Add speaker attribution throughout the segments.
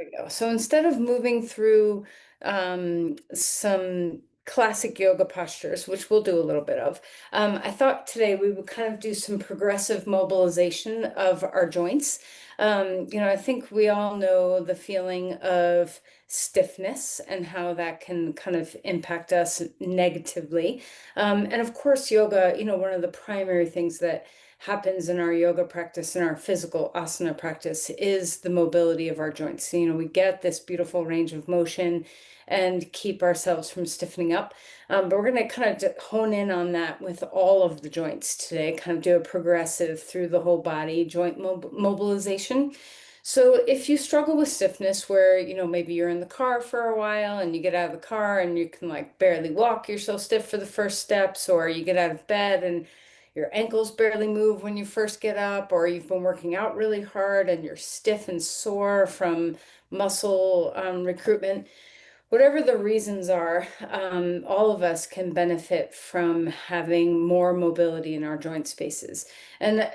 Speaker 1: we go. So instead of moving through some classic yoga postures, which we'll do a little bit of, I thought today we would kind of do some progressive mobilization of our joints. I think we all know the feeling of stiffness and how that can kind of impact us negatively. And of course, yoga, one of the primary things that happens in our yoga practice and our physical asana practice is the mobility of our joints. We get this beautiful range of motion and keep ourselves from stiffening up. But we're going to kind of hone in on that with all of the joints today, kind of do a progressive through the whole body joint mobilization. So if you struggle with stiffness where, maybe you're in the car for a while and you get out of the car and you can like barely walk, you're so stiff for the first steps, or you get out of bed and your ankles barely move when you first get up, or you've been working out really hard and you're stiff and sore from muscle recruitment, whatever the reasons are, all of us can benefit from having more mobility in our joint spaces. And,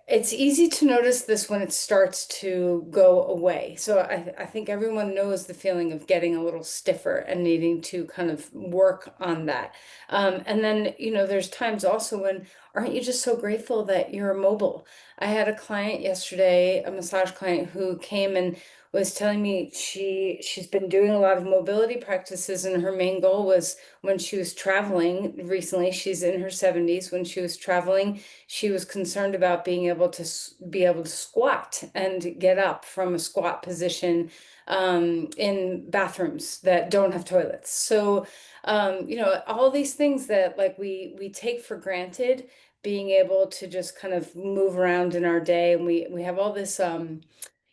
Speaker 1: it's easy to notice this when it starts to go away. So I think everyone knows the feeling of getting a little stiffer and needing to kind of work on that. And then, there's times also when aren't you just so grateful that you're mobile? I had a client yesterday, a massage client who came and was telling me she's been doing a lot of mobility practices, and her main goal was when she was traveling recently, she's in her 70s, when she was traveling, she was concerned about being able to squat and get up from a squat position in bathrooms that don't have toilets. So, all these things that like we take for granted, being able to just kind of move around in our day, and we have all this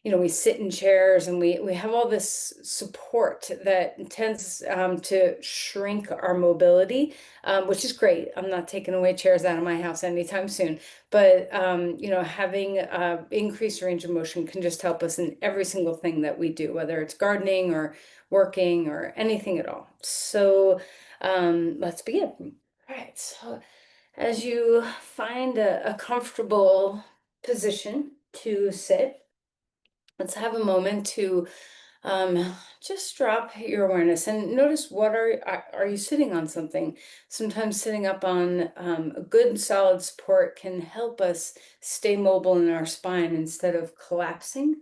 Speaker 1: we sit in chairs and we have all this support that tends to shrink our mobility, which is great. I'm not taking away chairs out of my house anytime soon, but having increased range of motion can just help us in every single thing that we do, whether it's gardening or working or anything at all. So let's begin. All right, so as you find a comfortable position to sit, let's have a moment to just drop your awareness and notice what are you sitting on something. Sometimes sitting up on a good solid support can help us stay mobile in our spine instead of collapsing.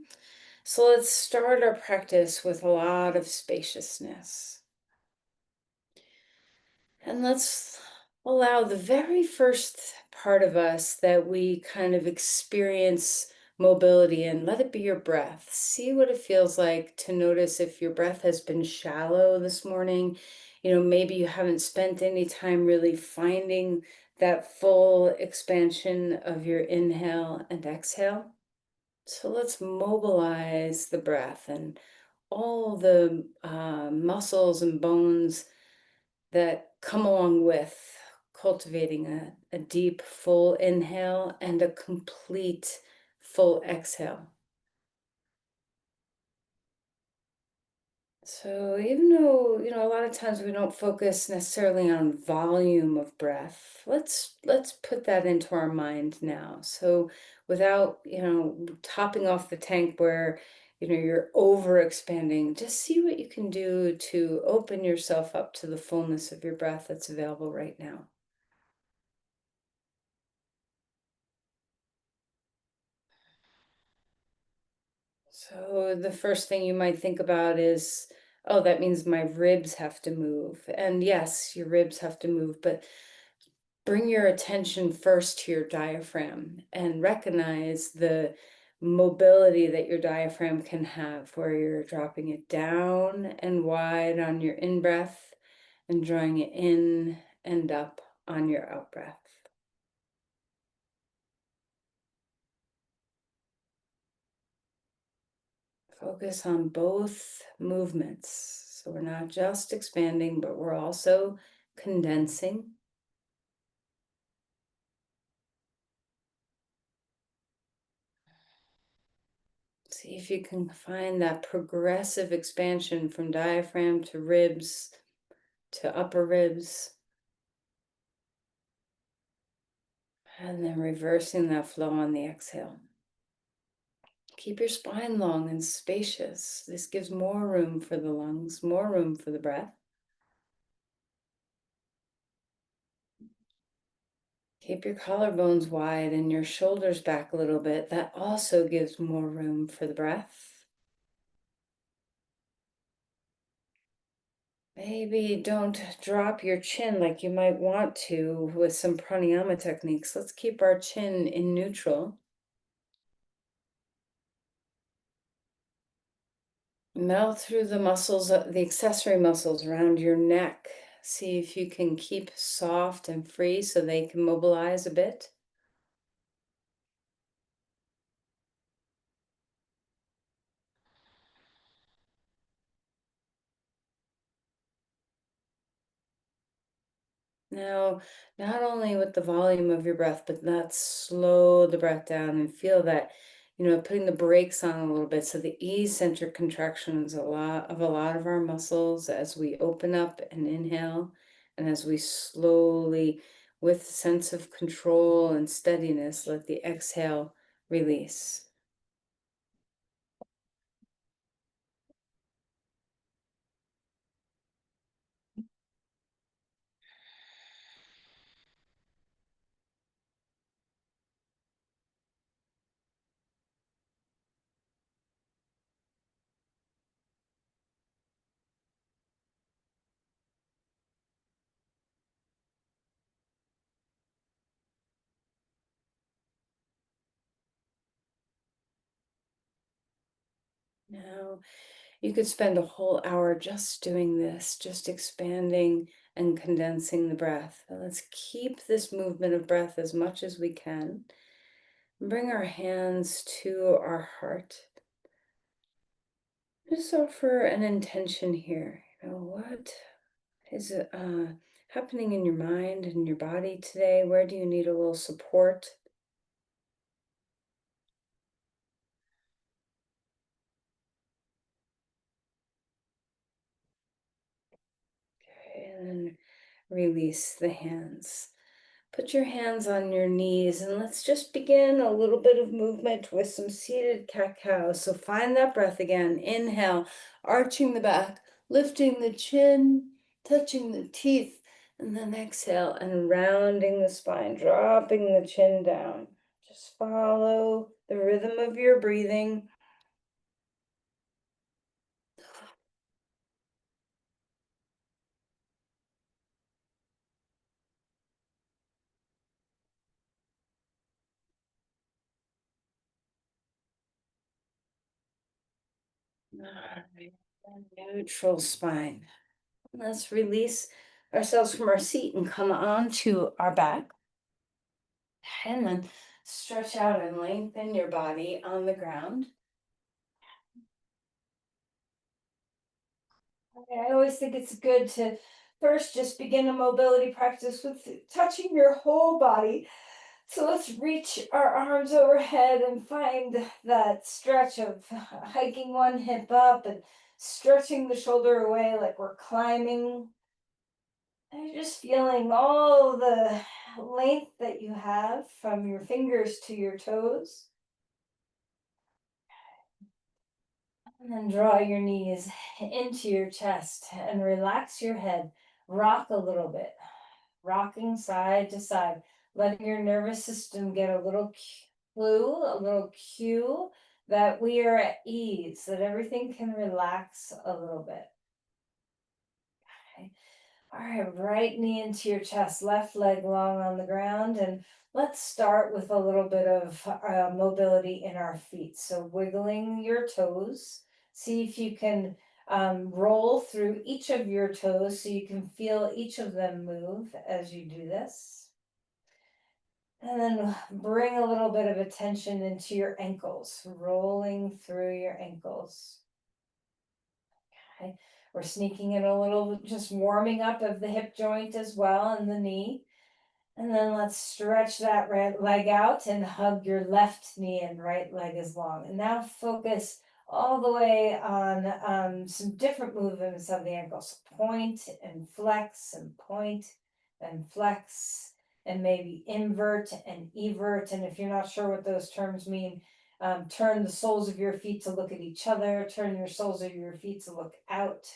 Speaker 1: So let's start our practice with a lot of spaciousness. And let's allow the very first part of us that we kind of experience mobility in, let it be your breath. See what it feels like to notice if your breath has been shallow this morning. Maybe you haven't spent any time really finding that full expansion of your inhale and exhale. So let's mobilize the breath and all the muscles and bones that come along with cultivating a deep, full inhale and a complete, full exhale. So even though, a lot of times we don't focus necessarily on volume of breath, let's put that into our mind now. So without, topping off the tank where, you're over expanding, just see what you can do to open yourself up to the fullness of your breath that's available right now. So the first thing you might think about is, oh, that means my ribs have to move. And yes, your ribs have to move, but bring your attention first to your diaphragm and recognize the mobility that your diaphragm can have, where you're dropping it down and wide on your in-breath and drawing it in and up on your out-breath. Focus on both movements. So we're not just expanding, but we're also condensing. See if you can find that progressive expansion from diaphragm to ribs to upper ribs. And then reversing that flow on the exhale. Keep your spine long and spacious. This gives more room for the lungs, more room for the breath. Keep your collarbones wide and your shoulders back a little bit. That also gives more room for the breath. Maybe don't drop your chin like you might want to with some pranayama techniques. Let's keep our chin in neutral. Melt through the muscles, the accessory muscles around your neck. See if you can keep soft and free so they can mobilize a bit. Now, not only with the volume of your breath, but let's slow the breath down and feel that, putting the brakes on a little bit. So the eccentric contractions a lot of our muscles as we open up and inhale, and as we slowly, with a sense of control and steadiness, let the exhale release. Now, you could spend a whole hour just doing this, just expanding and condensing the breath. But let's keep this movement of breath as much as we can. Bring our hands to our heart. Just offer an intention here. What is happening in your mind and your body today? Where do you need a little support? Okay, and then release the hands. Put your hands on your knees and let's just begin a little bit of movement with some seated cat-cow. So find that breath again. Inhale, arching the back, lifting the chin, touching the teeth, and then exhale and rounding the spine, dropping the chin down. Just follow the rhythm of your breathing. All right, neutral spine. Let's release ourselves from our seat and come onto our back. And then stretch out and lengthen your body on the ground. Okay, I always think it's good to first just begin a mobility practice with touching your whole body. So let's reach our arms overhead and find that stretch of hiking one hip up and stretching the shoulder away like we're climbing. And you're just feeling all the length that you have from your fingers to your toes. And then draw your knees into your chest and relax your head. Rock a little bit, rocking side to side, letting your nervous system get a little clue, a little cue that we are at ease, that everything can relax a little bit. Okay. All right, right knee into your chest, left leg long on the ground. And let's start with a little bit of mobility in our feet. So wiggling your toes. See if you can roll through each of your toes so you can feel each of them move as you do this. And then bring a little bit of attention into your ankles, rolling through your ankles. Okay. We're sneaking in a little, just warming up of the hip joint as well and the knee. And then let's stretch that right leg out and hug your left knee and right leg is long. And now focus all the way on some different movements of the ankles. Point and flex and point and flex and maybe invert and evert. And if you're not sure what those terms mean,
Speaker 2: Turn the soles of your feet to look at each other. Turn your soles of your feet to look out.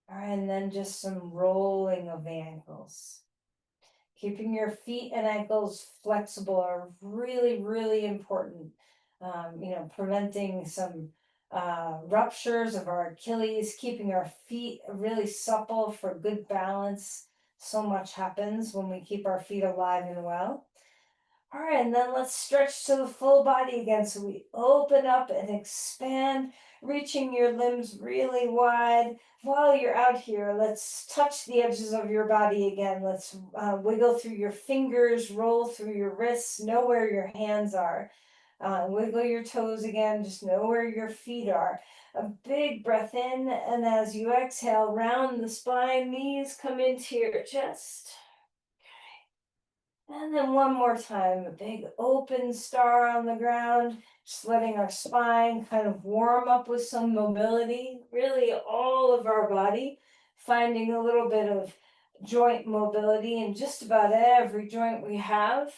Speaker 2: All right, and then just some rolling of the ankles. Keeping your feet and ankles flexible are really, really important. Preventing some ruptures of our Achilles, keeping our feet really supple for good balance. So much happens when we keep our feet alive and well. All right, and then let's stretch to the full body again. So we open up and expand, reaching your limbs really wide. While you're out here, let's touch the edges of your body again. Let's wiggle through your fingers, roll through your wrists, know where your hands are. Wiggle your toes again, just know where your feet are. A big breath in, and as you exhale, round the spine, knees come into your chest. And then one more time, a big open star on the ground, just letting our spine kind of warm up with some mobility, really all of our body, finding a little bit of joint mobility in just about every joint we have.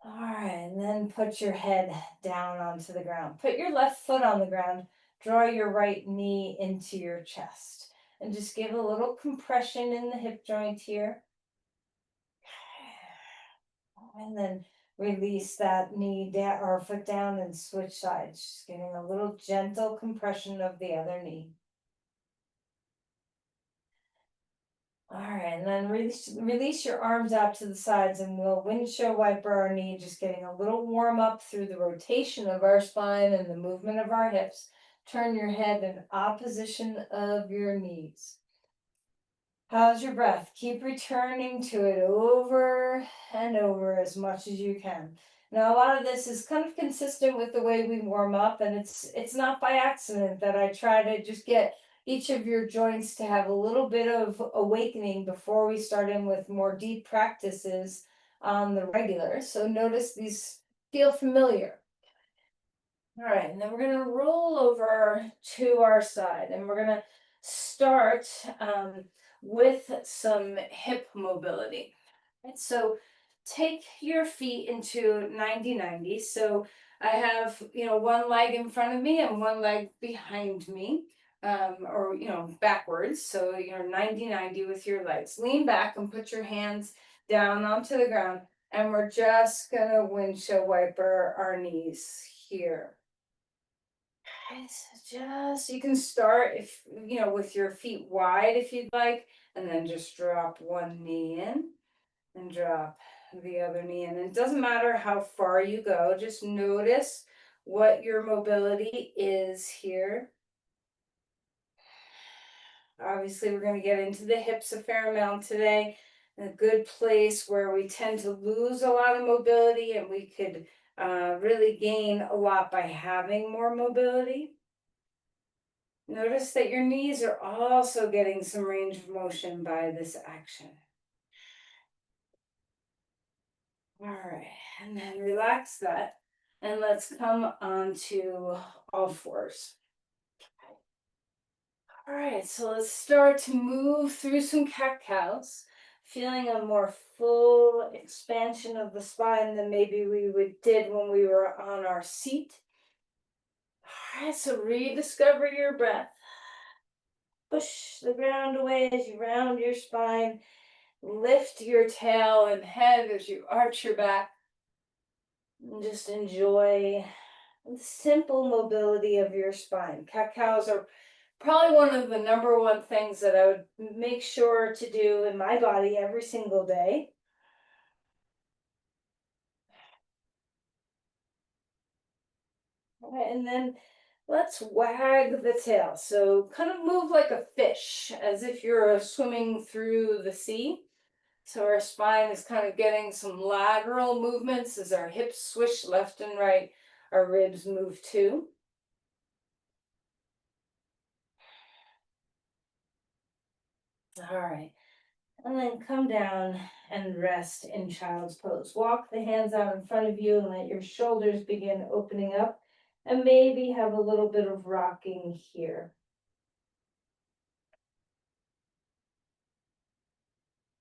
Speaker 2: All right, and then put your head down onto the ground. Put your left foot on the ground, draw your right knee into your chest, and just give a little compression in the hip joint here. And then release that knee down or foot down and switch sides. Just getting a little gentle compression of the other knee. All right, and then release your arms out to the sides and we'll windshield wiper our knee, just getting a little warm up through the rotation of our spine and the movement of our hips. Turn your head in opposition of your knees. How's your breath? Keep returning to it over and over as much as you can. Now, a lot of this is kind of consistent with the way we warm up, and it's not by accident that I try to just get each of your joints to have a little bit of awakening before we start in with more deep practices on the regular. So notice these feel familiar. All right, and then we're going to roll over to our side, and we're going to start with some hip mobility. Right, so take your feet into 90-90. So I have, one leg in front of me and one leg behind me, or, backwards. So you're 90-90 with your legs. Lean back and put your hands down onto the ground. And we're just going to windshield wiper our knees here. Just, you can start if, with your feet wide if you'd like, and then just drop one knee in and drop the other knee in. And it doesn't matter how far you go, just notice what your mobility is here. Obviously, we're going to get into the hips a fair amount today. A good place where we tend to lose a lot of mobility, and we could really gain a lot by having more mobility. Notice that your knees are also getting some range of motion by this action. All right, and then relax that. And let's come on to all fours. All right, so let's start to move through some cat-cows, feeling a more full expansion of the spine than maybe did when we were on our seat. All right, so rediscover your breath. Push the ground away as you round your spine. Lift your tail and head as you arch your back. And just enjoy the simple mobility of your spine. Cat-cows are probably one of the number one things that I would make sure to do in my body every single day. All right, and then let's wag the tail. So kind of move like a fish, as if you're swimming through the sea. So our spine is kind of getting some lateral movements as our hips swish left and right. Our ribs move too. All right. And then come down and rest in child's pose. Walk the hands out in front of you and let your shoulders begin opening up. And maybe have a little bit of rocking here.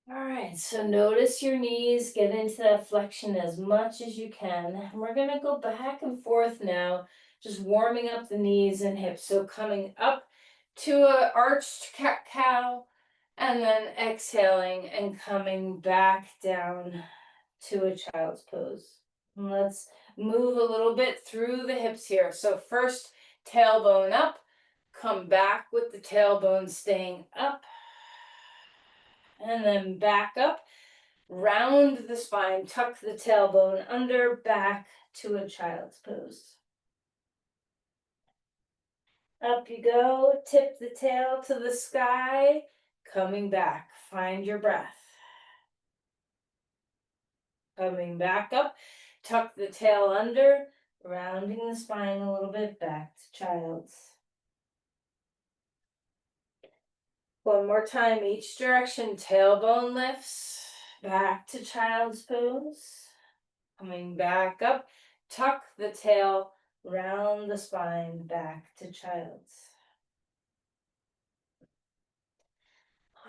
Speaker 2: All right, so notice your knees, get into that flexion as much as you can. And we're gonna go back and forth now, just warming up the knees and hips. So coming up to a arched cat cow, and then exhaling and coming back down to a child's pose. And let's move a little bit through the hips here. So first, tailbone up, come back with the tailbone staying up, and then back up, round the spine, tuck the tailbone under, back to a child's pose. Up you go, tip the tail to the sky, coming back, find your breath. Coming back up, tuck the tail under, rounding the spine a little bit, back to child's. One more time, each direction, tailbone lifts, back to child's pose. Coming back up, tuck the tail, round the spine, back to child's.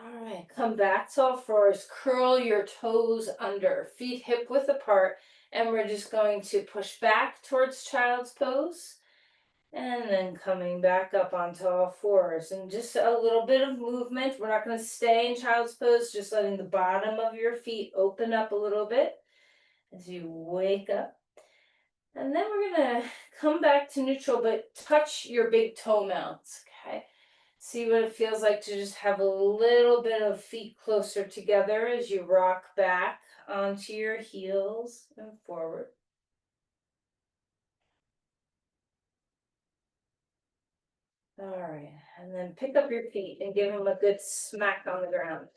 Speaker 2: All right, come back to all fours, curl your toes under, feet hip width apart, and we're just going to push back towards child's pose, and then coming back up onto all fours, and just a little bit of movement. We're not going to stay in child's pose, just letting the bottom of your feet open up a little bit as you wake up. And then we're going to come back to neutral, but touch your big toe mounts, okay? See what it feels like to just have a little bit of feet closer together as you rock back onto your heels and forward. All right, and then pick up your feet and give them a good smack on the ground.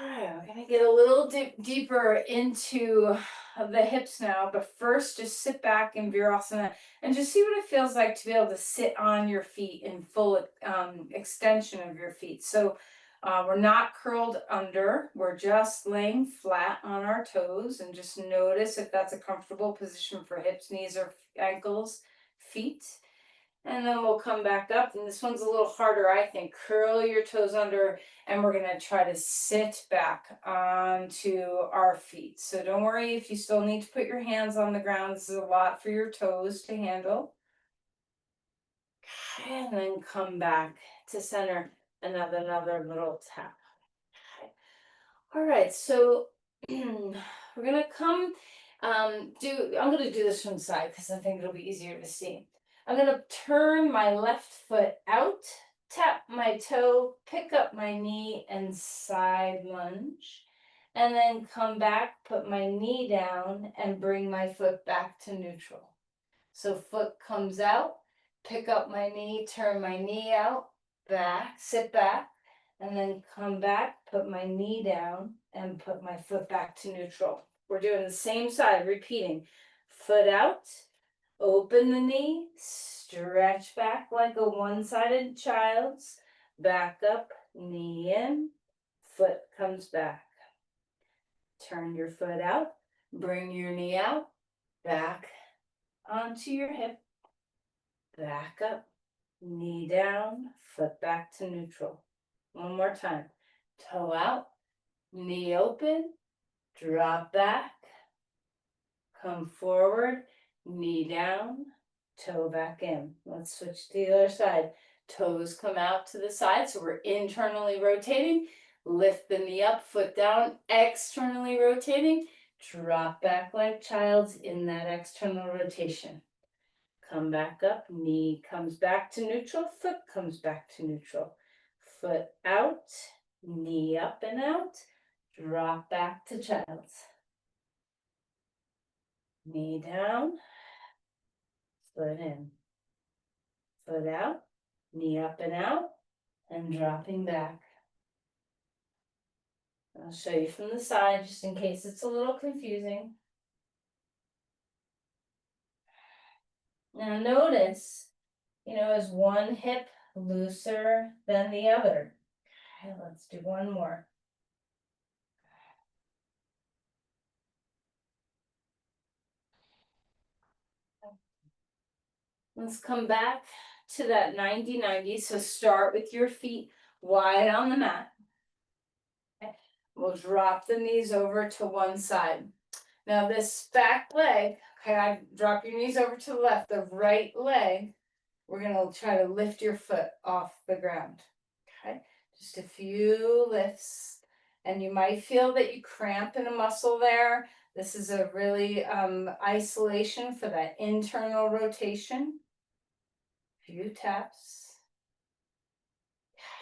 Speaker 2: All right, we're gonna get a little deeper into the hips now, but first just sit back in Virasana and just see what it feels like to be able to sit on your feet in full extension of your feet. So we're not curled under, we're just laying flat on our toes, and just notice if that's a comfortable position for hips, knees, or ankles, feet. And then we'll come back up, and this one's a little harder, I think. Curl your toes under, and we're gonna try to sit back onto our feet. So don't worry if you still need to put your hands on the ground. This is a lot for your toes to handle. And then come back to center, another little tap. All right, so we're gonna come I'm gonna do this from the side because I think it'll be easier to see. I'm gonna turn my left foot out, tap my toe, pick up my knee, and side lunge. And then come back, put my knee down, and bring my foot back to neutral. So foot comes out, pick up my knee, turn my knee out, back, sit back, and then come back, put my knee down, and put my foot back to neutral. We're doing the same side, repeating. Foot out, open the knee, stretch back like a one-sided child's, back up, knee in, foot comes back. Turn your foot out, bring your knee out, back onto your hip, back up, knee down, foot back to neutral. One more time. Toe out, knee open, drop back, come forward, knee down, toe back in. Let's switch to the other side. Toes come out to the side, so we're internally rotating. Lift the knee up, foot down, externally rotating. Drop back like child's in that external rotation. Come back up, knee comes back to neutral, foot comes back to neutral. Foot out, knee up and out, drop back to child's. Knee down, foot in. Foot out, knee up and out, and dropping back. I'll show you from the side just in case it's a little confusing. Now notice, is one hip looser than the other? Okay, let's do one more. Let's come back to that 90-90. So start with your feet wide on the mat.
Speaker 1: We'll drop the knees over to one side. Now this back leg, okay, I drop your knees over to the left, the right leg, we're gonna try to lift your foot off the ground. Okay, just a few lifts. And you might feel that you cramp in a muscle there. This is a really isolation for that internal rotation. Few taps.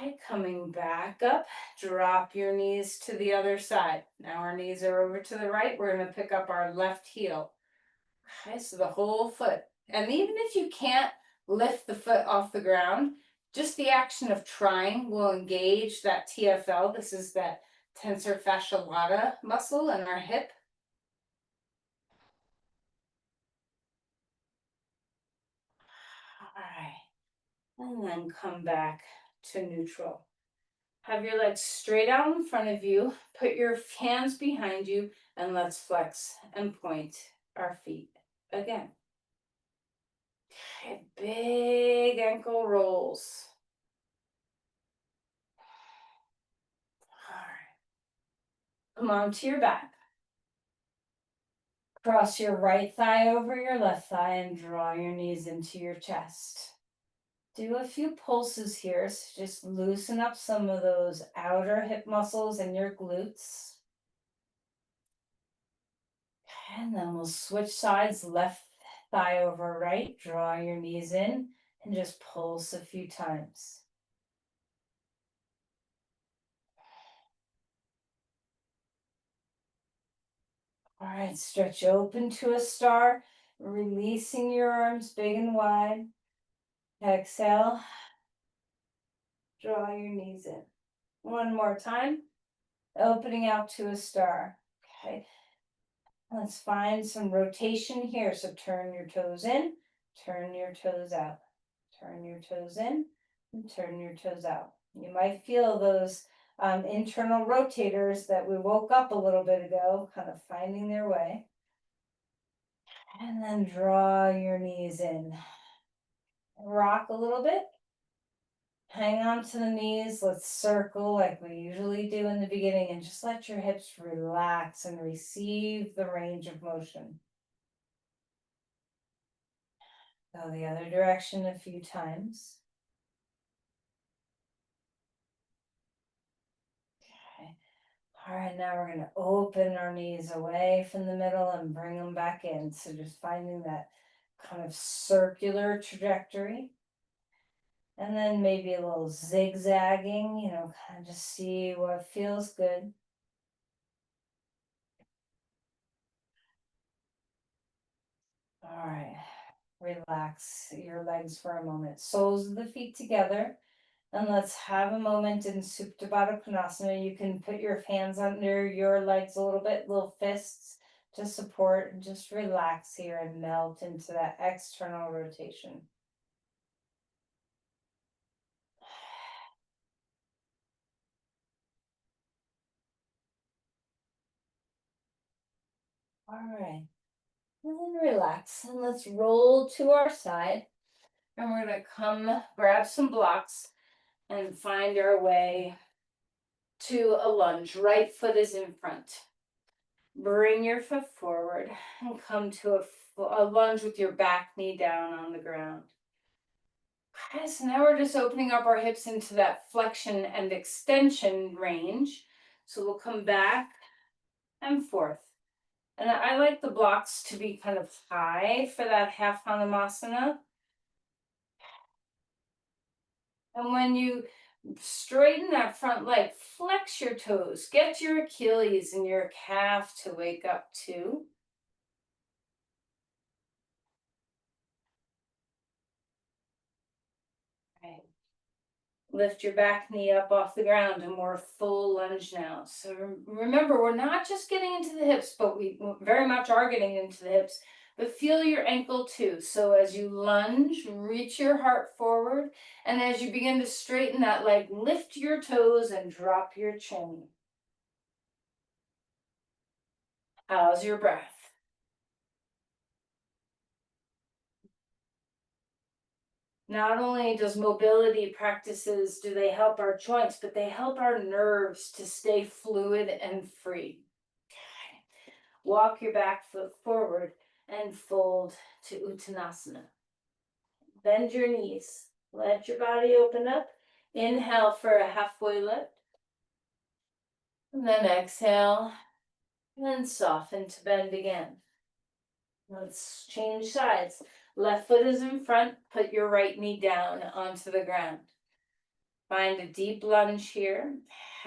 Speaker 1: Okay, coming back up, drop your knees to the other side. Now our knees are over to the right. We're going to pick up our left heel. Okay, so the whole foot. And even if you can't lift the foot off the ground, just the action of trying will engage that TFL. This is that tensor fascia lata muscle in our hip. All right. And then come back to neutral. Have your legs straight out in front of you. Put your hands behind you and let's flex and point our feet again. Okay, big ankle rolls. All right. Come on to your back. Cross your right thigh over your left thigh and draw your knees into your chest. Do a few pulses here, so just loosen up some of those outer hip muscles and your glutes. And then we'll switch sides, left thigh over right, draw your knees in, and just pulse a few times. All right, stretch open to a star, releasing your arms big and wide. Exhale, draw your knees in. One more time, opening out to a star. Okay, let's find some rotation here. So turn your toes in, turn your toes out, turn your toes in, and turn your toes out. You might feel those internal rotators that we woke up a little bit ago, kind of finding their way. And then draw your knees in. Rock a little bit. Hang on to the knees. Let's circle like we usually do in the beginning and just let your hips relax and receive the range of motion. Go the other direction a few times. Okay. All right, now we're going to open our knees away from the middle and bring them back in. So just finding that kind of circular trajectory. And then maybe a little zigzagging, kind of just see what feels good. All right, relax your legs for a moment. Soles of the feet together. And let's have a moment in Supta Baddha Konasana. You can put your hands under your legs a little bit, little fists to support, and just relax here and melt into that external rotation. All right, and then relax, and let's roll to our side. And we're gonna come grab some blocks and find our way to a lunge. Right foot is in front. Bring your foot forward and come to a lunge with your back knee down on the ground. Okay, so now we're just opening up our hips into that flexion and extension range. So we'll come back and forth. And I like the blocks to be kind of high for that half Hanumasana. And when you straighten that front leg, flex your toes, get your Achilles and your calf to wake up too. Right. Lift your back knee up off the ground, a more full lunge now. So remember, we're not just getting into the hips, but we very much are getting into the hips. But feel your ankle too. So as you lunge, reach your heart forward. And as you begin to straighten that leg, lift your toes and drop your chin. How's your breath?
Speaker 2: Not only does mobility practices, do they help our joints, but they help our nerves to stay fluid and free. Walk your back foot forward and fold to Uttanasana. Bend your knees. Let your body open up. Inhale for a halfway lift. And then exhale and soften to bend again. Let's change sides. Left foot is in front. Put your right knee down onto the ground. Find a deep lunge here.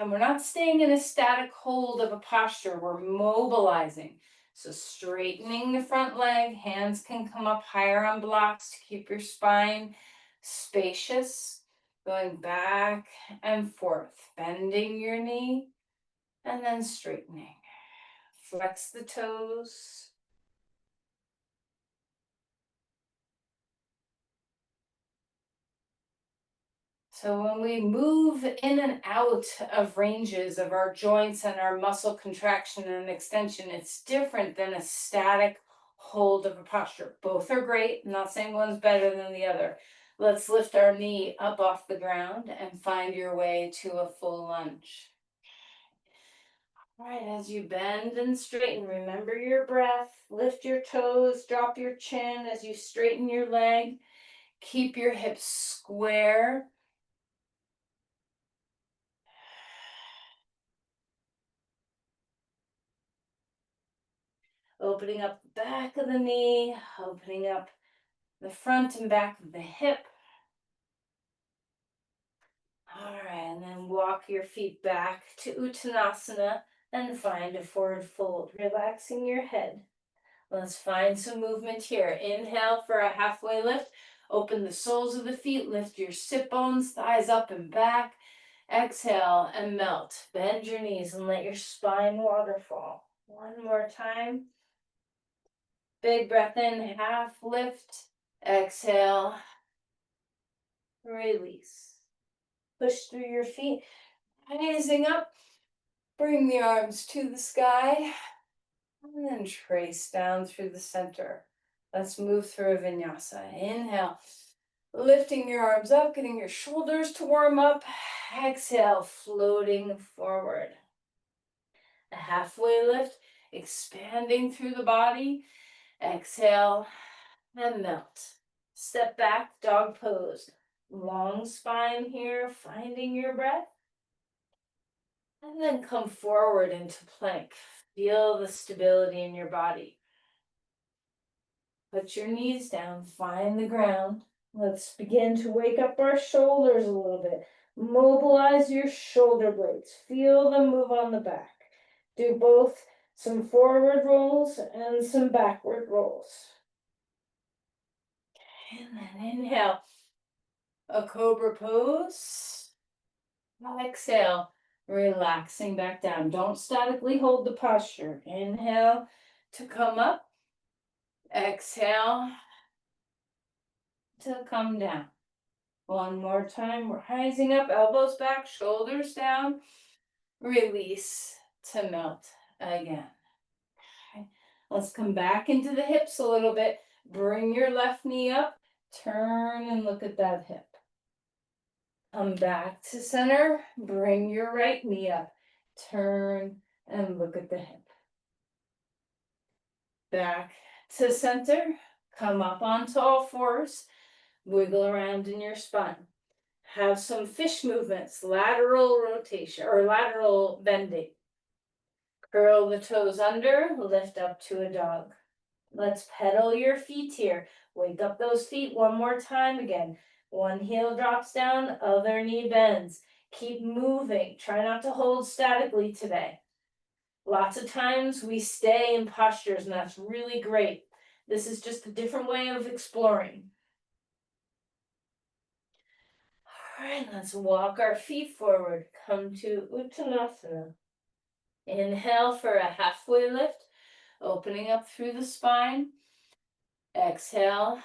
Speaker 2: And we're not staying in a static hold of a posture. We're mobilizing. So straightening the front leg. Hands can come up higher on blocks to keep your spine spacious. Going back and forth. Bending your knee and then straightening. Flex the toes. So when we move in and out of ranges of our joints and our muscle contraction and extension, it's different than a static hold of a posture. Both are great. I'm not saying one's better than the other. Let's lift our knee up off the ground and find your way to a full lunge. All right, as you bend and straighten, remember your breath. Lift your toes, drop your chin as you straighten your leg. Keep your hips square. Opening up the back of the knee, opening up the front and back of the hip. All right, and then walk your feet back to Uttanasana and find a forward fold, relaxing your head. Let's find some movement here. Inhale for a halfway lift. Open the soles of the feet, lift your sit bones, thighs up and back. Exhale and melt. Bend your knees and let your spine waterfall. One more time. Big breath in, half lift. Exhale. Release. Push through your feet. Raising up. Bring the arms to the sky. And then trace down through the center. Let's move through a vinyasa. Inhale. Lifting your arms up, getting your shoulders to warm up. Exhale, floating forward. A halfway lift, expanding through the body. Exhale and melt. Step back, dog pose. Long spine here, finding your breath. And then come forward into plank. Feel the stability in your body. Put your knees down, find the ground. Let's begin to wake up our shoulders a little bit. Mobilize your shoulder blades. Feel them move on the back. Do both some forward rolls and some backward rolls. And then inhale, a cobra pose. Exhale, relaxing back down. Don't statically hold the posture. Inhale to come up. Exhale to come down. One more time, rising up, elbows back, shoulders down. Release to melt again. Okay. Let's come back into the hips a little bit. Bring your left knee up, turn and look at that hip. Come back to center, bring your right knee up, turn and look at the hip. Back to center, come up onto all fours, wiggle around in your spine. Have some fish movements, lateral rotation or lateral bending. Curl the toes under, lift up to a dog. Let's pedal your feet here. Wake up those feet one more time again. One heel drops down, other knee bends. Keep moving. Try not to hold statically today. Lots of times we stay in postures and that's really great. This is just a different way of exploring. All right, let's walk our feet forward. Come to Uttanasana. Inhale for a halfway lift, opening up through the spine. Exhale,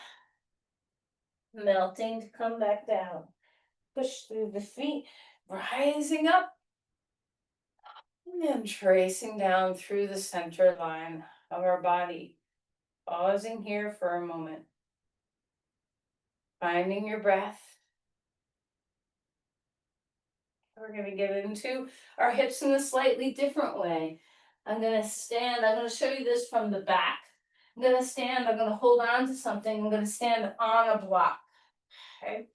Speaker 2: melting to come back down. Push through the feet, rising up. And then tracing down through the center line of our body. Pausing here for a moment.
Speaker 1: Finding your breath. We're gonna get into our hips in a slightly different way. I'm gonna stand, I'm gonna show you this from the back. I'm gonna stand, I'm gonna hold on to something, I'm gonna stand on a block, okay?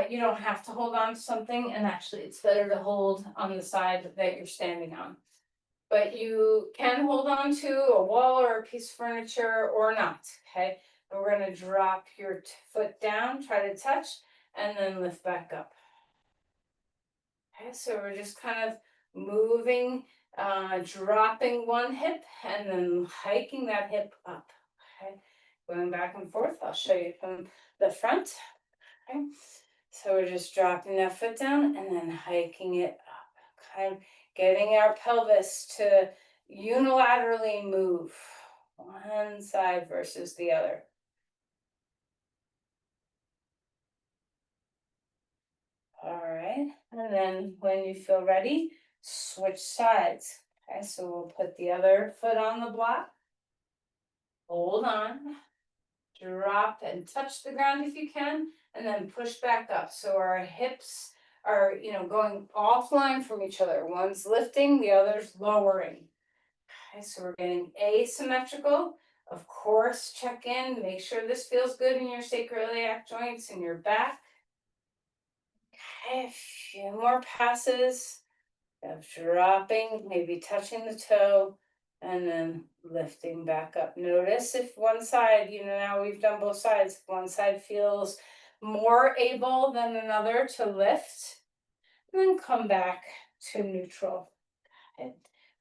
Speaker 1: You don't have to hold on to something, and actually it's better to hold on the side that you're standing on. But you can hold on to a wall or a piece of furniture or not, okay? But we're gonna drop your foot down, try to touch, and then lift back up. Okay, so we're just kind of moving, dropping one hip and then hiking that hip up. Okay, going back and forth. I'll show you from the front. Okay, so we're just dropping that foot down and then hiking it up. Kind of getting our pelvis to unilaterally move one side versus the other. All right, and then when you feel ready, switch sides. Okay, so we'll put the other foot on the block, hold on, drop and touch the ground if you can, and then push back up. So our hips are, going offline from each other. One's lifting, the other's lowering. Okay, so we're getting asymmetrical. Of course, check in, make sure this feels good in your sacroiliac joints and your back. Okay, a few more passes of dropping, maybe touching the toe, and then lifting back up. Notice if one side, now we've done both sides, if one side feels more able than another to lift, and then come back to neutral. And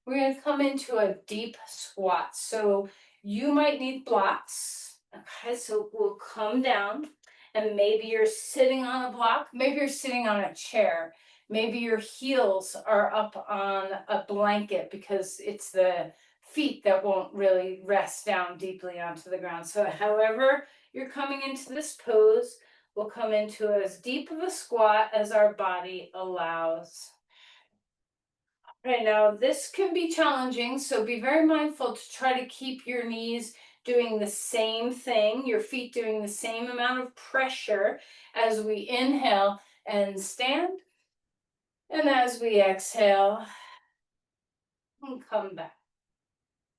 Speaker 1: we're going to come into a deep squat. So you might need blocks. Okay, so we'll come down and maybe you're sitting on a block, maybe you're sitting on a chair, maybe your heels are up on a blanket because it's the feet that won't really rest down deeply onto the ground. So however you're coming into this pose, we'll come into as deep of a squat as our body allows. Right now, this can be challenging, so be very mindful to try to keep your knees doing the same thing, your feet doing the same amount of pressure as we inhale and stand. And as we exhale, and come back.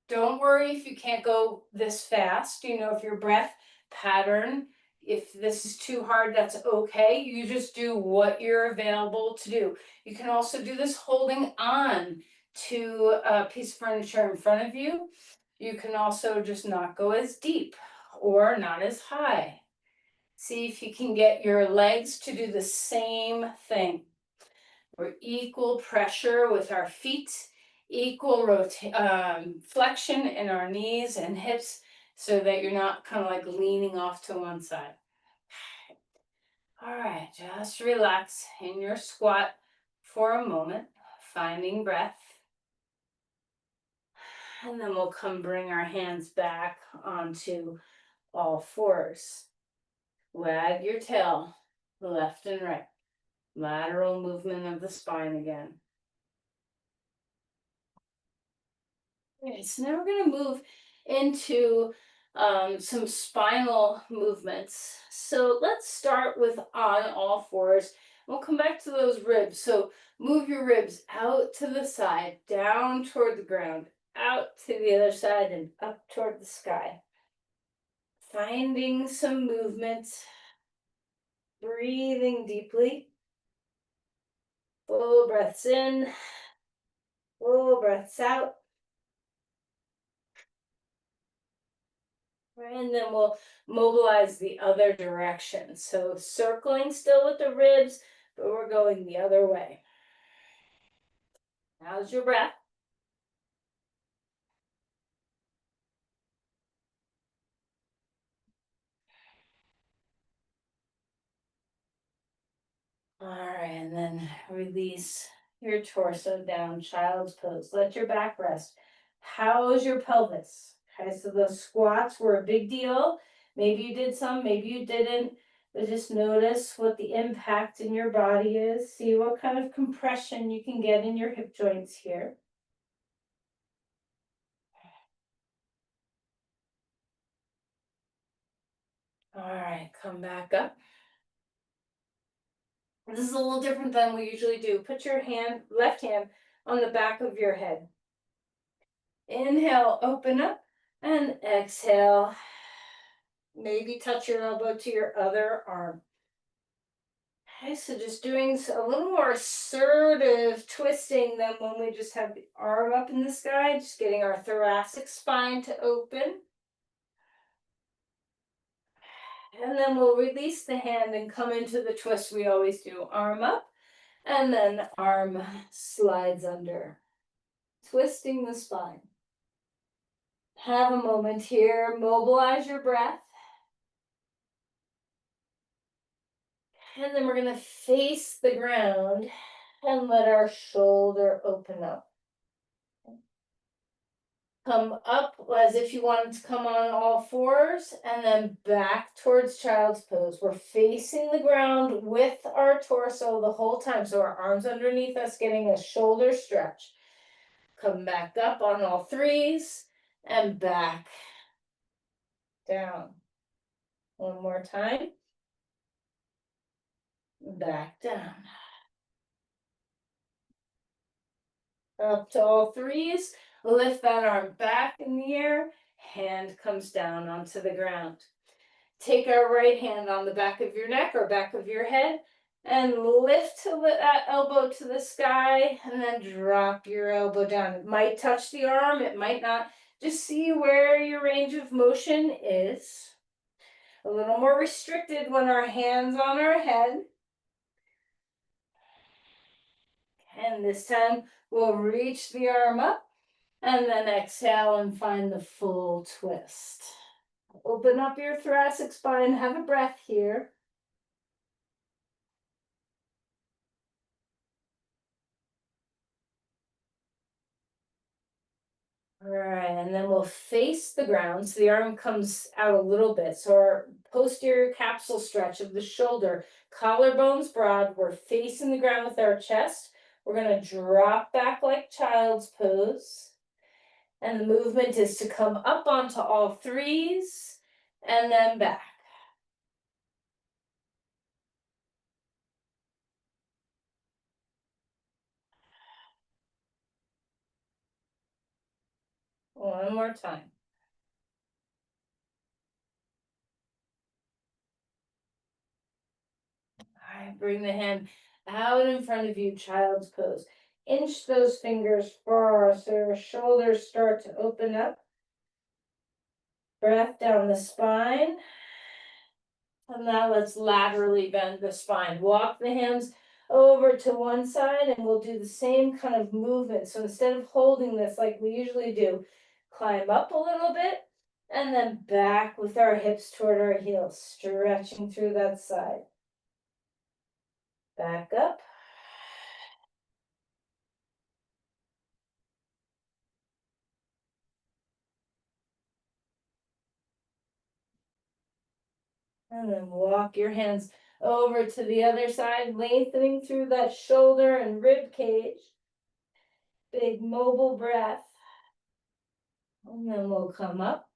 Speaker 1: Don't worry if you can't go this fast. If your breath pattern, if this is too hard, that's okay. You just do what you're available to do. You can also do this holding on to a piece of furniture in front of you. You can also just not go as deep or not as high. See if you can get your legs to do the same thing. We're equal pressure with our feet, equal flexion in our knees and hips so that you're not kind of like leaning off to one side. All right, just relax in your squat for a moment, finding breath. And then we'll come bring our hands back onto all fours. Wag your tail left and right. Lateral movement of the spine again. Okay, so now we're going to move into some spinal movements. So let's start with on all fours. We'll come back to those ribs. So move your ribs out to the side, down toward the ground, out to the other side, and up toward the sky. Finding some movement, breathing deeply. Full breaths in, full breaths out. And then we'll mobilize the other direction. So circling still with the ribs, but we're going the other way. How's your breath? All right, and then release your torso down, child's pose. Let your back rest. How's your pelvis? Okay, so those squats were a big deal. Maybe you did some, maybe you didn't. But just notice what the impact in your body is. See what kind of compression you can get in your hip joints here.
Speaker 2: All right, come back up. This is a little different than we usually do. Put your left hand on the back of your head. Inhale, open up, and exhale. Maybe touch your elbow to your other arm. Okay, so just doing a little more assertive twisting than when we just have the arm up in the sky, just getting our thoracic spine to open. And then we'll release the hand and come into the twist we always do. Arm up, and then arm slides under, twisting the spine. Have a moment here, mobilize your breath. And then we're gonna face the ground and let our shoulder open up. Come up as if you wanted to come on all fours, and then back towards child's pose. We're facing the ground with our torso the whole time, so our arms underneath us, getting a shoulder stretch. Come back up on all threes, and back down. One more time. Back down. Up to all threes. Lift that arm back in the air, hand comes down onto the ground. Take our right hand on the back of your neck or back of your head and lift that elbow to the sky, and then drop your elbow down. It might touch the arm, it might not. Just see where your range of motion is. A little more restricted when our hands on our head. And this time we'll reach the arm up and then exhale and find the full twist. Open up your thoracic spine, have a breath here. All right, and then we'll face the ground. So the arm comes out a little bit. So our posterior capsule stretch of the shoulder, collarbones broad. We're facing the ground with our chest. We're going to drop back like child's pose. And the movement is to come up onto all threes and then back. One more time. All right, bring the hand out in front of you, child's pose. Inch those fingers far so your shoulders start to open up. Breath down the spine. And now let's laterally bend the spine. Walk the hands over to one side and we'll do the same kind of movement. So instead of holding this like we usually do, climb up a little bit and then back with our hips toward our heels, stretching through that side. Back up. And then walk your hands over to the other side, lengthening through that shoulder and rib cage. Big mobile breath. And then we'll come up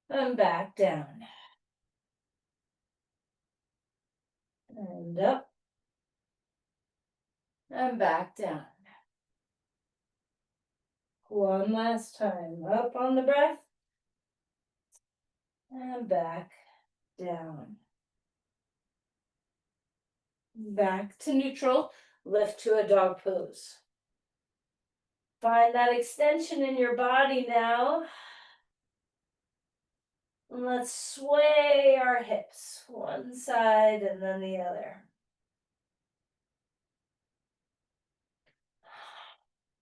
Speaker 2: and back down. And up. And back down. One last time. Up on the breath. And back down. Back to neutral. Lift to a dog pose. Find that extension in your body now. And let's sway our hips, one side and then the other.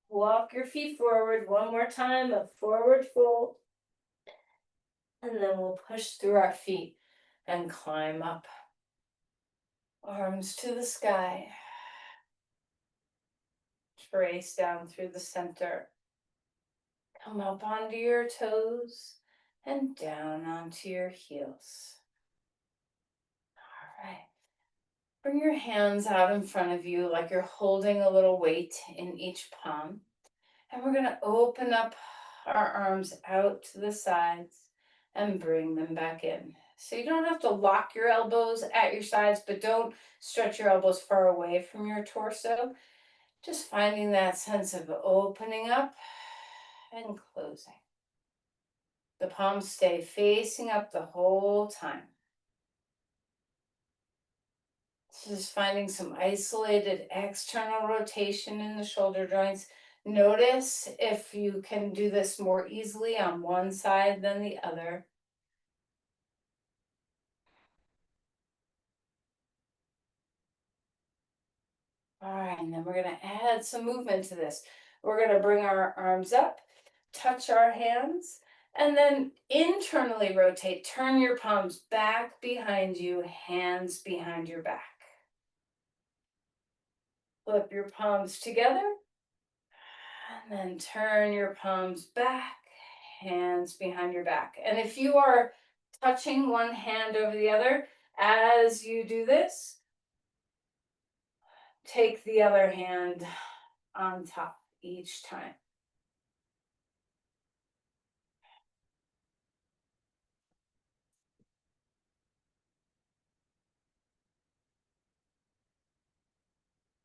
Speaker 2: Walk your feet forward one more time, a forward fold. And then we'll push through our feet and climb up. Arms to the sky. Trace down through the center. Come up onto your toes and down onto your heels. All right. Bring your hands out in front of you like you're holding a little weight in each palm. And we're going to open up our arms out to the sides and bring them back in. So you don't have to lock your elbows at your sides, but don't stretch your elbows far away from your torso. Just finding that sense of opening up and closing. The palms stay facing up the whole time. Just finding some isolated external rotation in the shoulder joints. Notice if you can do this more easily on one side than the other. All right, and then we're gonna add some movement to this. We're gonna bring our arms up, touch our hands, and then internally rotate. Turn your palms back behind you, hands behind your back. Flip your palms together, and then turn your palms back, hands behind your back. And if you are touching one hand over the other, as you do this, take the other hand on top each time.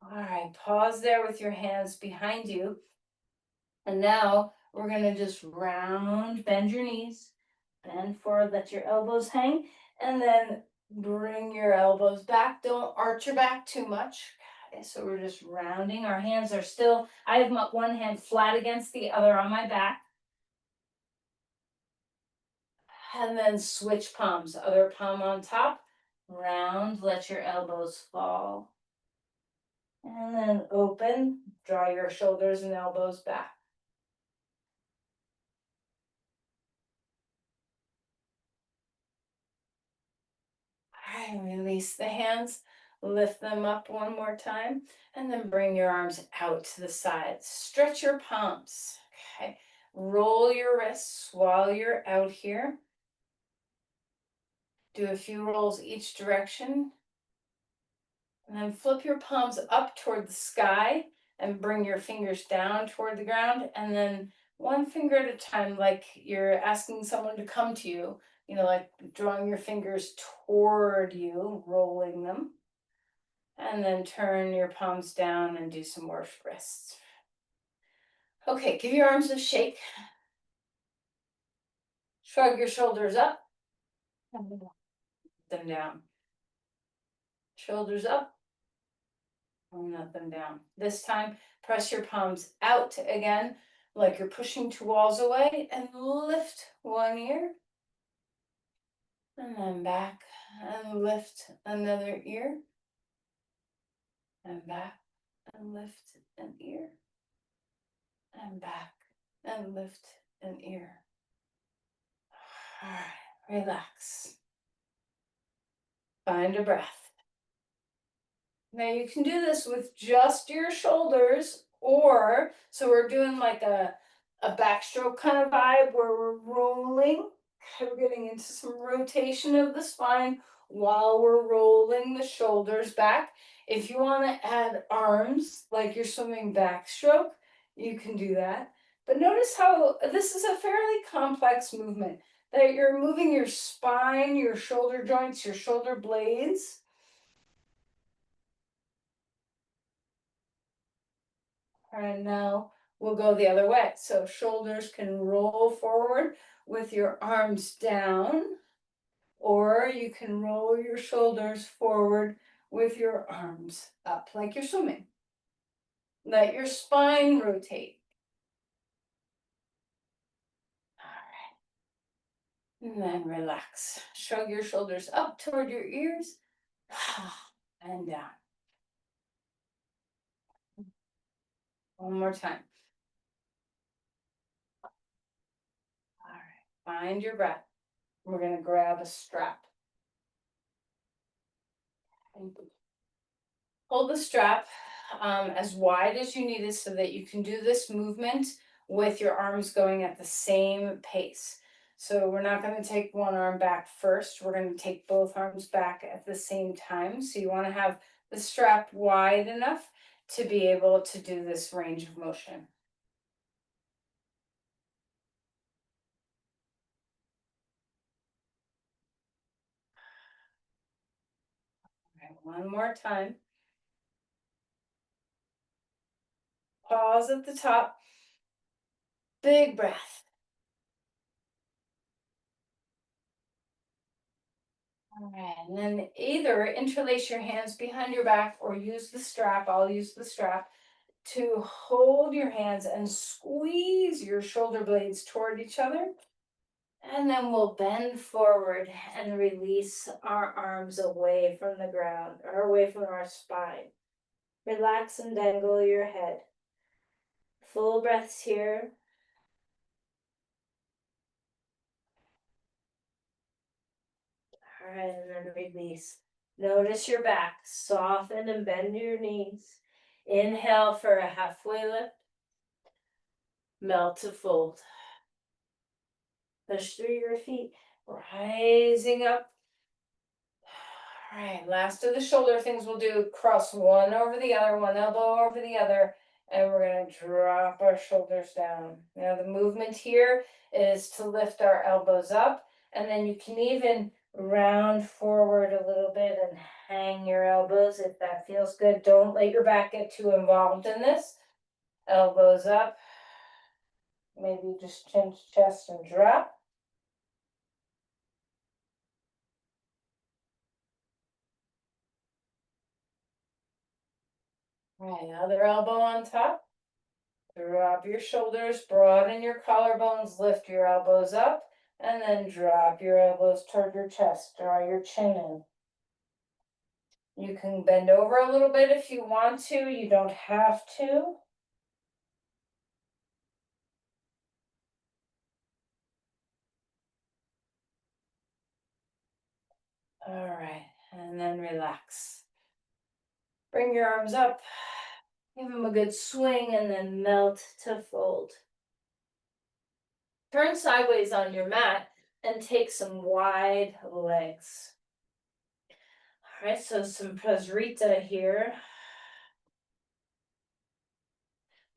Speaker 2: All right, pause there with your hands behind you. And now we're gonna just round, bend your knees, bend forward, let your elbows hang, and then bring your elbows back. Don't arch your back too much. Okay, so we're just rounding. Our hands are still, I have my one hand flat against the other on my back. And then switch palms, other palm on top, round, let your elbows fall. And then open, draw your shoulders and elbows back. All right, release the hands, lift them up one more time, and then bring your arms out to the sides. Stretch your palms, okay? Roll your wrists while you're out here. Do a few rolls each direction. And then flip your palms up toward the sky and bring your fingers down toward the ground. And then one finger at a time, like you're asking someone to come to you, like drawing your fingers toward you, rolling them. And then turn your palms down and do some more wrists. Okay, give your arms a shake. Shrug your shoulders up. Them down. Shoulders up. And let them down. This time, press your palms out again, like you're pushing two walls away, and lift one ear. And then back, and lift another ear. And back, and lift an ear. And back, and lift an ear. All right, relax. Find a breath. Now you can do this with just your shoulders, or so we're doing like a backstroke kind of vibe where we're rolling. Okay, we're getting into some rotation of the spine while we're rolling the shoulders back. If you want to add arms like you're swimming backstroke, you can do that. But notice how this is a fairly complex movement, that you're moving your spine, your shoulder joints, your shoulder blades. And now we'll go the other way. So shoulders can roll forward with your arms down, or you can roll your shoulders forward with your arms up like you're swimming. Let your spine rotate. All right. And then relax. Shrug your shoulders up toward your ears and down. One more time. All right. Find your breath. We're going to grab a strap. Hold the strap as wide as you need it so that you can do this movement with your arms going at the same pace. So we're not going to take one arm back first. We're going to take both arms back at the same time. So you want to have the strap wide enough to be able to do this range of motion. One more time. Pause at the top. Big breath. All right, and then either interlace your hands behind your back or use the strap. I'll use the strap to hold your hands and squeeze your shoulder blades toward each other. And then we'll bend forward and release our arms away from the ground or away from our spine. Relax and dangle your head. Full breaths here. All right, and then release. Notice your back. Soften and bend your knees. Inhale for a halfway lift. Melt to fold. Push through your feet. Rising up. All right, last of the shoulder things we'll do. Cross one over the other, one elbow over the other. And we're going to drop our shoulders down. Now the movement here is to lift our elbows up. And then you can even round forward a little bit and hang your elbows if that feels good. Don't let your back get too involved in this. Elbows up. Maybe just chin to chest and drop. Right, other elbow on top. Drop your shoulders, broaden your collarbones, lift your elbows up, and then drop your elbows toward your chest, draw your chin in. You can bend over a little bit if you want to, you don't have to. All right, and then relax. Bring your arms up, give them a good swing, and then melt to fold. Turn sideways on your mat and take some wide legs. All right, so some Prasrita here.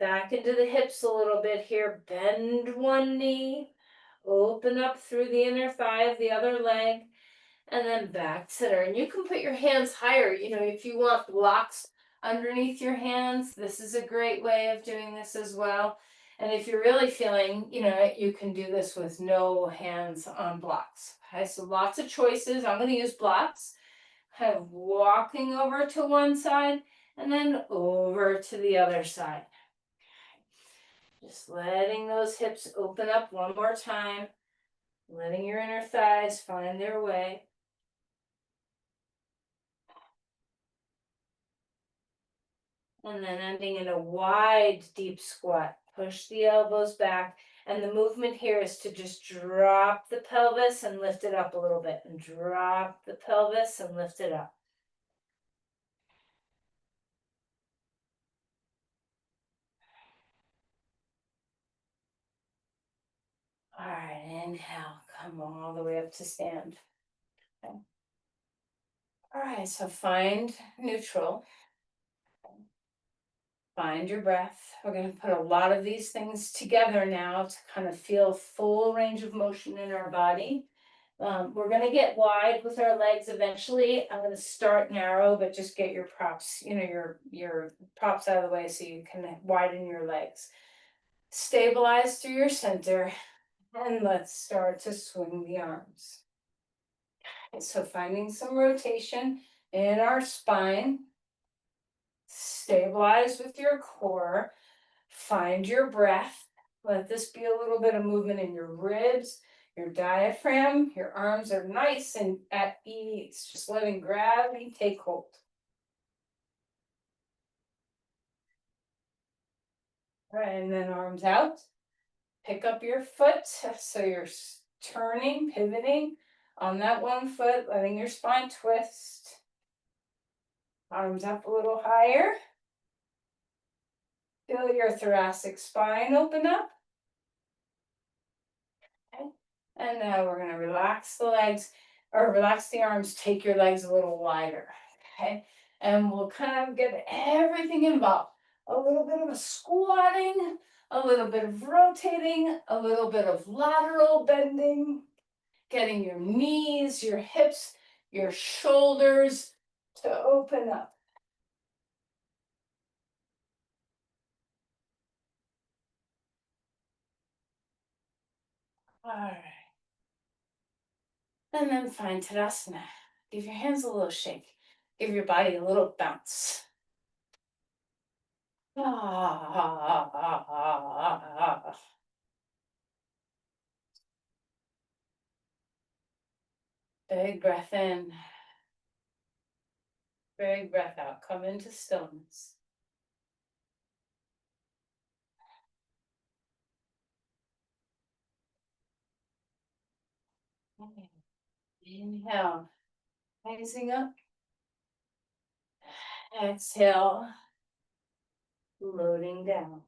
Speaker 2: Back into the hips a little bit here. Bend one knee. Open up through the inner thigh of the other leg. And then back center. And you can put your hands higher. You know, if you want blocks underneath your hands, this is a great way of doing this as well. And if you're really feeling, you know, you can do this with no hands on blocks. Okay, so lots of choices. I'm going to use blocks. Kind of walking over to one side and then over to the other side. Just letting those hips open up one more time, letting your inner thighs find their way. And then ending in a wide, deep squat. Push the elbows back. And the movement here is to just drop the pelvis and lift it up a little bit. And drop the pelvis and lift it up. All right, inhale, come all the way up to stand. Okay. All right, so find neutral. Find your breath. We're going to put a lot of these things together now to kind of feel full range of motion in our body. We're going to get wide with our legs eventually. I'm going to start narrow, but just get your props, you know, your props out of the way so you can widen your legs. Stabilize through your center, and let's start to swing the arms. So finding some rotation in our spine. Stabilize with your core. Find your breath. Let this be a little bit of movement in your ribs, your diaphragm. Your arms are nice and at ease. Just letting gravity take hold. All right, and then arms out. Pick up your foot. So you're turning, pivoting on that one foot, letting your spine twist. Arms up a little higher. Feel your thoracic spine open up. Okay. And now we're going to relax the legs or relax the arms. Take your legs a little wider. Okay. And we'll kind of get everything involved. A little bit of a squatting, a little bit of rotating, a little bit of lateral bending, getting your knees, your hips, your shoulders to open up. All right. And then find Tadasana. Give your hands a little shake. Give your body a little bounce. Big breath in. Big breath out. Come into stillness. Inhale. Rising up. Exhale. Loading down.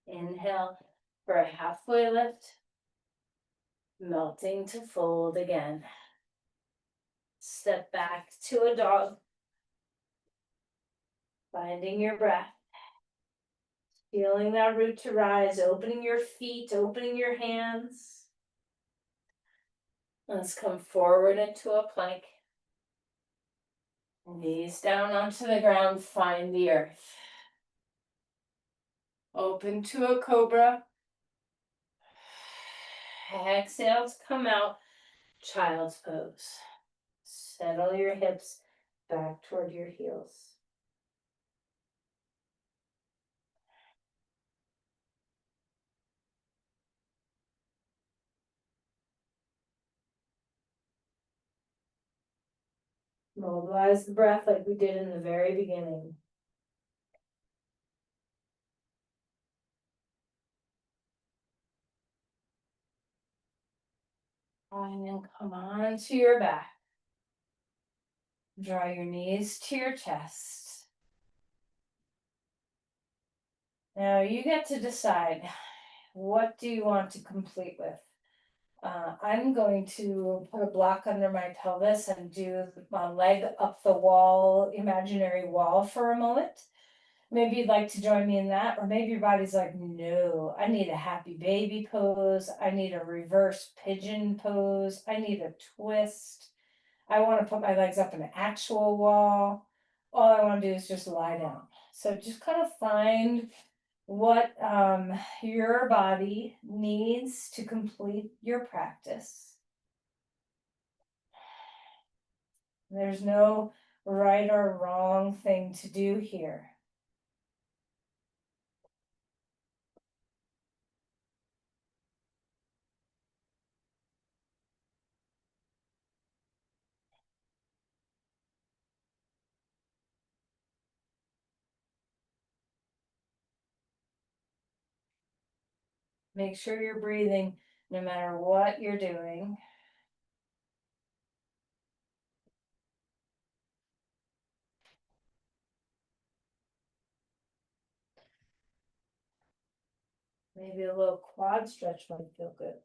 Speaker 2: Inhale for a halfway lift. Melting to fold again. Step back to a dog. Finding your breath. Feeling that root to rise, opening your feet, opening your hands. Let's come forward into a plank. Knees down onto the ground, find the earth. Open to a cobra. Exhale to come out, child's pose. Settle your hips back toward your heels. Mobilize the breath like we did in the very beginning. And then come on to your back. Draw your knees to your chest. Now you get to decide, what do you want to complete with? I'm going to put a block under my pelvis and do my leg up the wall, imaginary wall for a moment. Maybe you'd like to join me in that, or maybe your body's like, no, I need a happy baby pose. I need a reverse pigeon pose. I need a twist. I want to put my legs up in an actual wall. All I want to do is just lie down. So just kind of find what your body needs to complete your practice. There's no right or wrong thing to do here. Make sure you're breathing no matter what you're doing. Maybe a little quad stretch might feel good.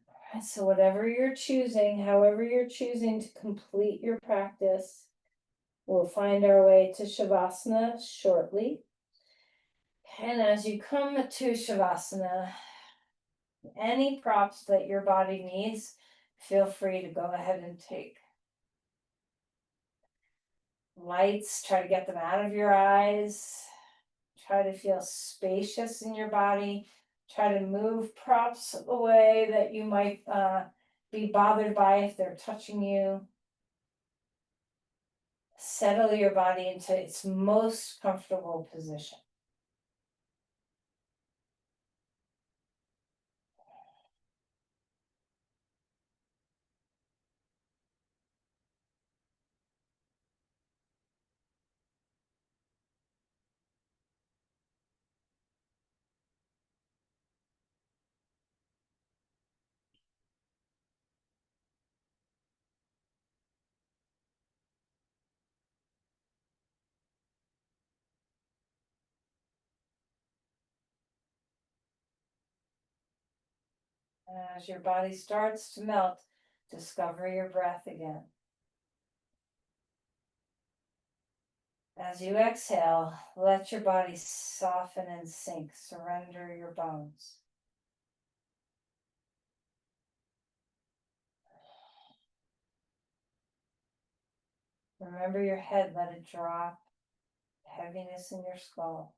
Speaker 2: All right, so whatever you're choosing, however you're choosing to complete your practice, we'll find our way to Shavasana shortly. And as you come to Shavasana, any props that your body needs, feel free to go ahead and take. Lights, try to get them out of your eyes. Try to feel spacious in your body. Try to move props away that you might be bothered by if they're touching you. Settle your body into its most comfortable position. As your body starts to melt, discover your breath again. As you exhale, let your body soften and sink. Surrender your bones. Remember your head, let it drop. Heaviness in your skull.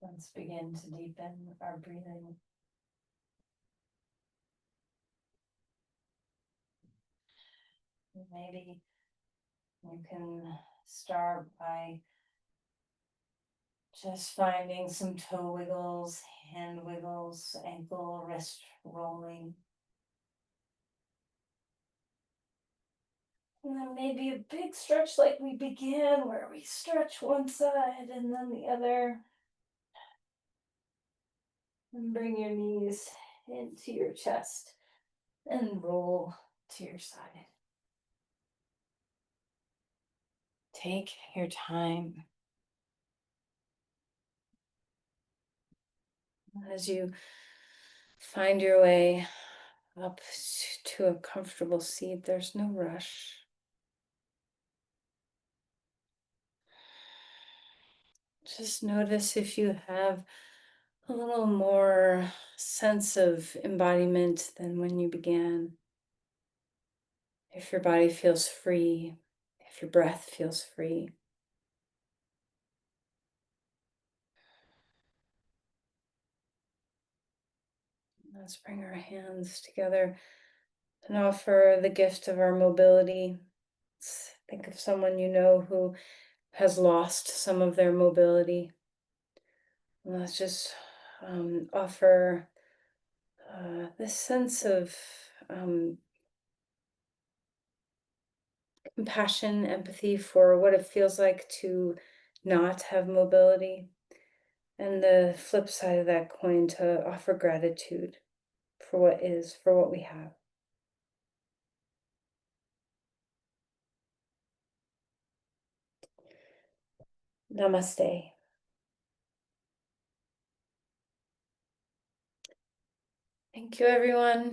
Speaker 2: Let's begin to deepen our breathing. Maybe you can start by just finding some toe wiggles, hand wiggles, ankle, wrist rolling. And then maybe a big stretch like we began, where we stretch one side and then the other. And bring your knees into your chest and roll to your side. Take your time. As you find your way up to a comfortable seat, there's no rush. Just notice if you have a little more sense of embodiment than when you began. If your body feels free, if your breath feels free. Let's bring our hands together and offer the gift of our mobility.
Speaker 1: Think of someone you know who has lost some of their mobility. And let's just offer this sense of um, compassion, empathy for what it feels like to not have mobility. And the flip side of that coin, to offer gratitude for what is, for what we have. Namaste. Thank you, everyone.